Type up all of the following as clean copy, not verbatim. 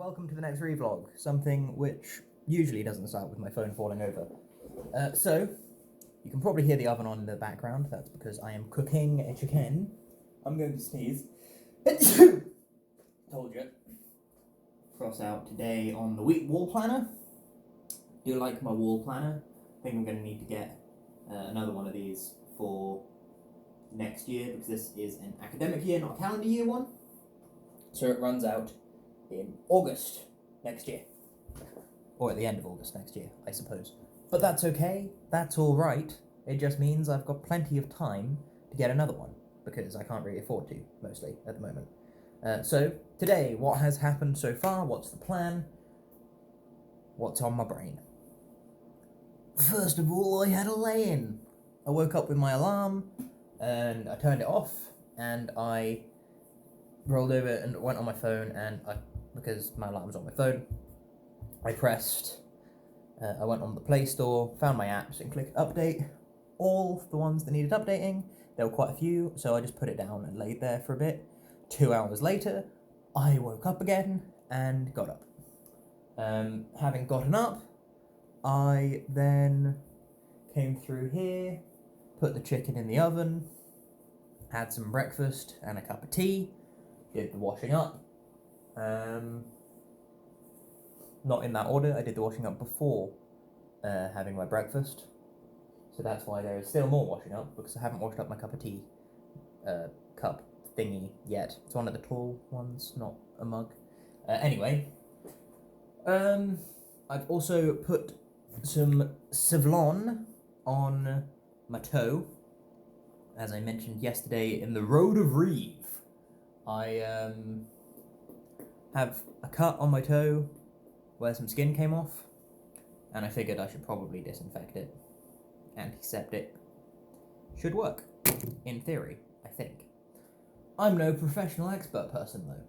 welcome to the next ReeVlog, something which usually doesn't start with my phone falling over. So, you can probably hear the oven on in the background, that's because I am cooking a chicken. I'm going to sneeze. Told you. Cross out today on the week wall planner. Do you like my wall planner? I think I'm going to need to get another one of these for next year, because this is an academic year, not a calendar year one. So it runs out in August next year. Or at the end of August next year, I suppose. But that's okay, that's alright. It just means I've got plenty of time to get another one, because I can't really afford to, mostly, at the moment. So, today, what has happened so far? What's the plan? What's on my brain? First of all, I had a lay-in. I woke up with my alarm, and I turned it off, and I rolled over and went on my phone, and because my alarm's on my phone, I went on the Play Store, found my apps, and clicked update. All the ones that needed updating, there were quite a few, so I just put it down and laid there for a bit. 2 hours later, I woke up again and got up. Having gotten up, I then came through here, put the chicken in the oven, had some breakfast and a cup of tea, did the washing up. Not in that order, I did the washing up before having my breakfast. So that's why there is still more washing up, because I haven't washed up my cup of tea cup thingy yet. It's one of the tall ones, not a mug. Anyway, I've also put some Savlon on my toe. As I mentioned yesterday in the Road of Reeve, I have a cut on my toe where some skin came off, and I figured I should probably disinfect it. Antiseptic should work, in theory, I think. I'm no professional expert person, though.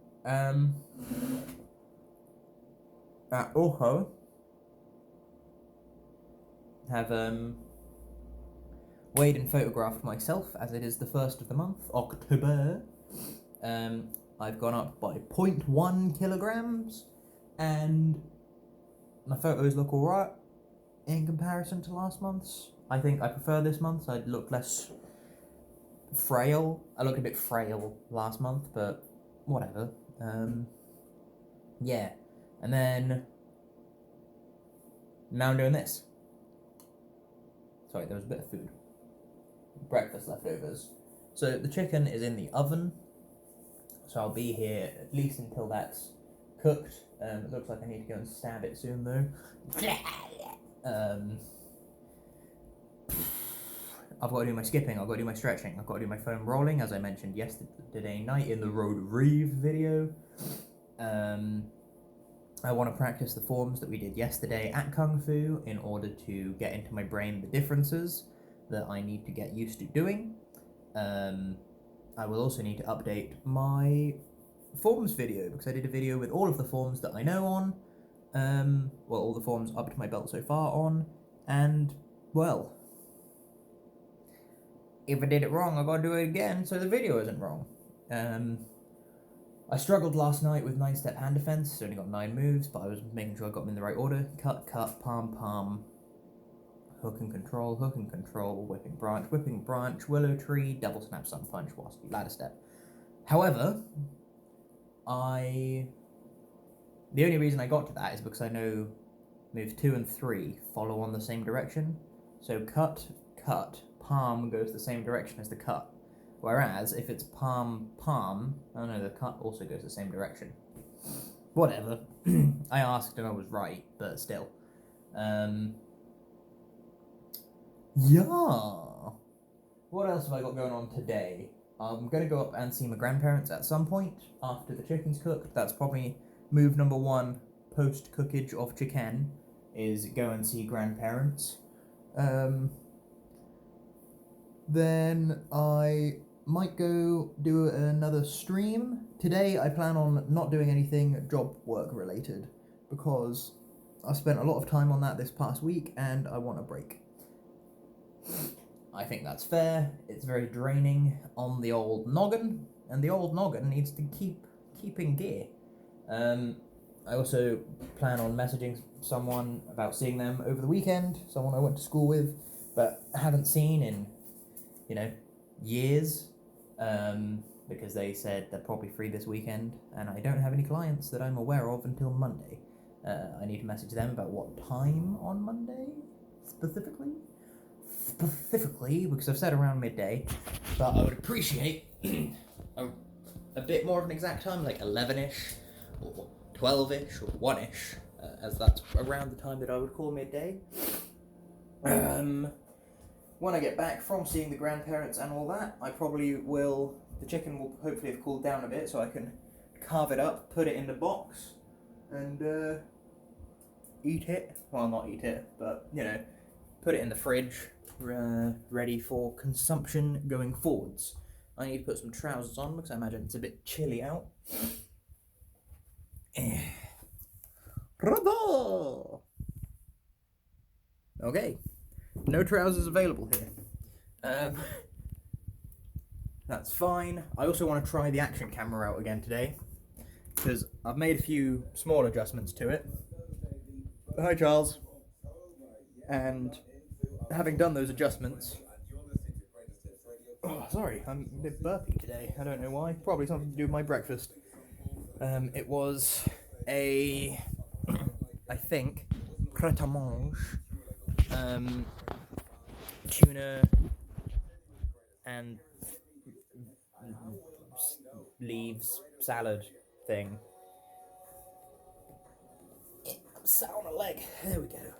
I also have weighed and photographed myself, as it is the 1st of the month, October. I've gone up by 0.1 kilograms, and my photos look alright in comparison to last month's. I think I prefer this month, I look less frail. I looked a bit frail last month, but whatever. Yeah. And then now I'm doing this. Sorry, there was a bit of food. Breakfast leftovers. So the chicken is in the oven, so I'll be here at least until that's cooked. It looks like I need to go and stab it soon, though. I've got to do my skipping, I've got to do my stretching, I've got to do my foam rolling, as I mentioned yesterday night in the Road of Reeve video. I want to practice the forms that we did yesterday at Kung Fu in order to get into my brain the differences that I need to get used to doing. I will also need to update my forms video, because I did a video with all of the forms that I know on, well, all the forms up to my belt so far on, and, well, if I did it wrong, I gotta do it again, so the video isn't wrong. I struggled last night with 9-step hand defense, so I only got 9 moves, but I was making sure I got them in the right order. Cut, palm, palm, hook and control, whipping branch, willow tree, double snap, sun punch, waspy, ladder step. However, the only reason I got to that is because I know moves 2 and 3 follow on the same direction. So cut, palm goes the same direction as the cut. Whereas, if it's palm, oh no, the cut also goes the same direction. Whatever. I asked and I was right, but still. Yeah. What else have I got going on today? I'm going to go up and see my grandparents at some point after the chicken's cooked. That's probably move number 1 post-cookage of chicken, is go and see grandparents. Then I might go do another stream. Today I plan on not doing anything job work related, because I spent a lot of time on that this past week and I want a break. I think that's fair. It's very draining on the old noggin, and the old noggin needs to keep in gear. I also plan on messaging someone about seeing them over the weekend, someone I went to school with, but haven't seen in, years, because they said they're probably free this weekend, and I don't have any clients that I'm aware of until Monday. I need to message them about what time on Monday, specifically, because I've said around midday, but I would appreciate a bit more of an exact time, like 11ish, or 12ish, or 1ish, as that's around the time that I would call midday. When I get back from seeing the grandparents and all that, I probably will, the chicken will hopefully have cooled down a bit, so I can carve it up, put it in the box, and eat it. Well, not eat it, but, put it in the fridge, ready for consumption going forwards. I need to put some trousers on because I imagine it's a bit chilly out. Okay, no trousers available here. That's fine. I also want to try the action camera out again today because I've made a few small adjustments to it. Hi, Charles. And having done those adjustments, sorry, I'm a bit burpy today. I don't know why. Probably something to do with my breakfast. It was I think, crête à mange, tuna and leaves salad thing. Sat on a leg. There we go.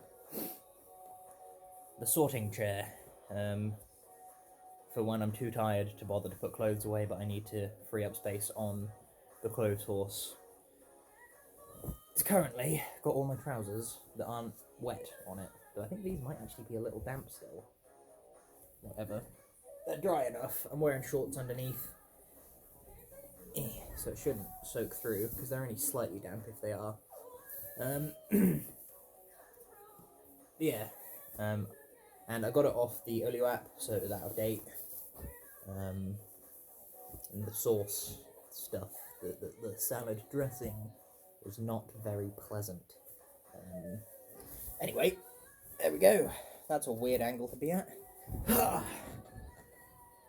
The sorting chair. For when I'm too tired to bother to put clothes away, but I need to free up space on the clothes horse. It's currently got all my trousers that aren't wet on it, but I think these might actually be a little damp still. Whatever. They're dry enough. I'm wearing shorts underneath, so it shouldn't soak through, because they're only slightly damp if they are. Yeah. And I got it off the Olio app, so it was out of date. And the sauce stuff, the salad dressing, was not very pleasant. Anyway, there we go. That's a weird angle to be at.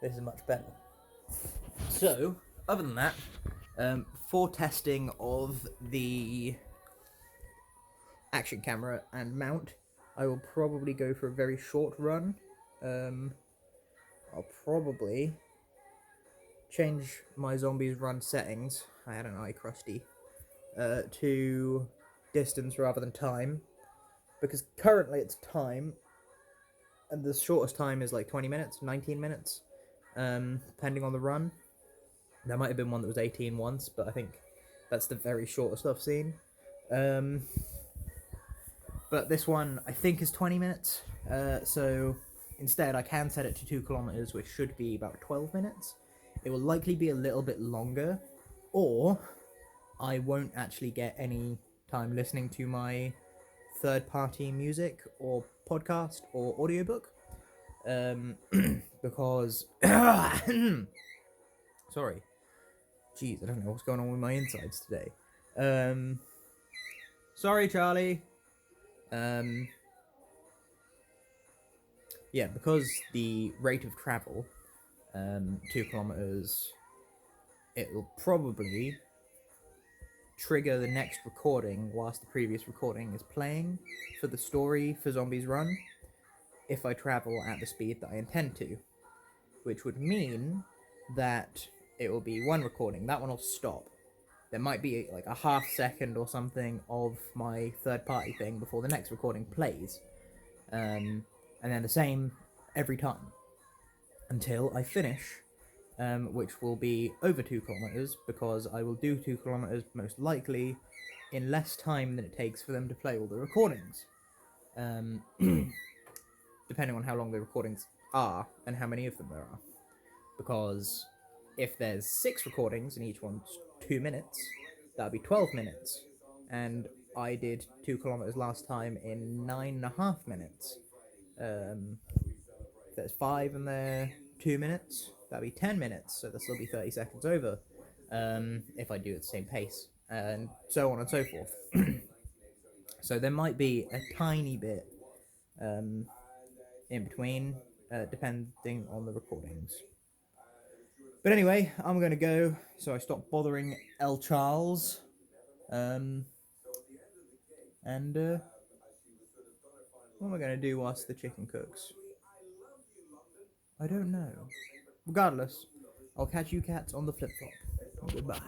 This is much better. So, other than that, for testing of the action camera and mount, I will probably go for a very short run. I'll probably change my zombies run settings, I had an eye crusty, to distance rather than time, because currently it's time, and the shortest time is like 20 minutes, 19 minutes, depending on the run. There might have been one that was 18 once, but I think that's the very shortest I've seen. But this one, I think, is 20 minutes, so instead I can set it to 2 kilometers, which should be about 12 minutes. It will likely be a little bit longer, or I won't actually get any time listening to my third-party music, or podcast, or audiobook, because... Sorry. Jeez, I don't know what's going on with my insides today. Sorry, Charlie. Yeah, because the rate of travel, 2 kilometers, it will probably trigger the next recording whilst the previous recording is playing for the story for Zombies Run, if I travel at the speed that I intend to, which would mean that it will be one recording. That one will stop. There might be like a half second or something of my third party thing before the next recording plays. And then the same every time until I finish, which will be over 2 kilometers, because I will do 2 kilometers most likely in less time than it takes for them to play all the recordings. Depending on how long the recordings are and how many of them there are. Because if there's 6 recordings and each one's 2 minutes, that'd be 12 minutes. And I did 2 kilometers last time in 9.5 minutes. If there's 5 and they're 2 minutes, that'd be 10 minutes, so there'll still be 30 seconds over. if I do it at the same pace, and so on and so forth. So there might be a tiny bit in between, depending on the recordings. But anyway, I'm gonna go, so I stop bothering El Charles. And what am I gonna do whilst the chicken cooks? I don't know. Regardless, I'll catch you cats on the flip-flop. Goodbye.